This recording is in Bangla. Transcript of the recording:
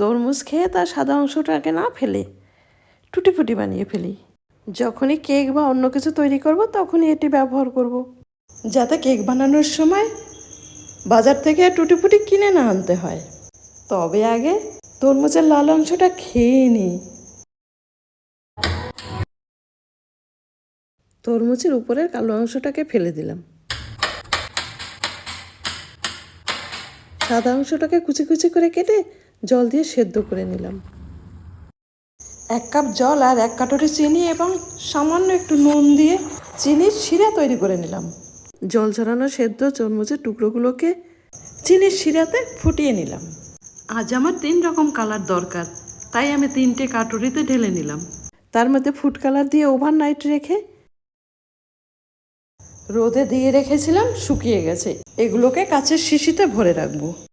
তরমুজ খেয়ে তার সাদা অংশটাকে না ফেলে টুটি ফুটি বানিয়ে ফেলি। যখনই কেক বা অন্য কিছু তৈরি করব তখনই এটি ব্যবহার করব, যাতে কেক বানানোর সময় বাজার থেকে টুটি ফুটি কিনে না আনতে হয়। তবে আগে তরমুজের লাল অংশটা খেয়ে নিই। তরমুজের উপরের কালো অংশটাকে ফেলে দিলাম। সাদা অংশটাকে কুচি কুচি করে কেটে জল দিয়ে সেদ্ধ করে নিলাম। 1 কাপ জল আর 1 কাটুরি চিনি এবং সামান্য একটু নুন দিয়ে চিনির শিরা তৈরি করে নিলাম। জল ঝরানো সেদ্ধ তরমুজের টুকরোগুলোকে চিনির শিরাতে ফুটিয়ে নিলাম। আজ আমার 3 রকম কালার দরকার, তাই আমি 3টে কাটুরিতে ঢেলে নিলাম। তার মধ্যে ফুড কালার দিয়ে ওভারনাইট রেখে রোদে দিয়ে রেখেছিলাম, শুকিয়ে গেছে। এগুলোকে কাচের শিশিতে ভরে রাখবো।